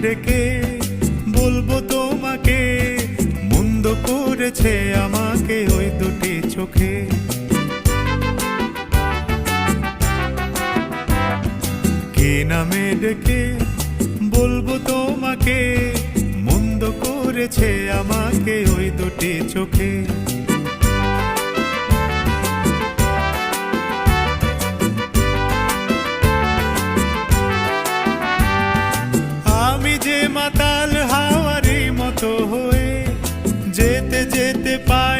ডেকে বলবো তোমাকে, মন্দ করেছে আমাকে ওই দুটি চোখে। কি নামে ডেকে বলবো তোমাকে, মন্দ করেছে আমাকে ওই দুটি চোখে। আমি যে মাতাল হাওয়ারি মতো হয়ে যেতে যেতে পাই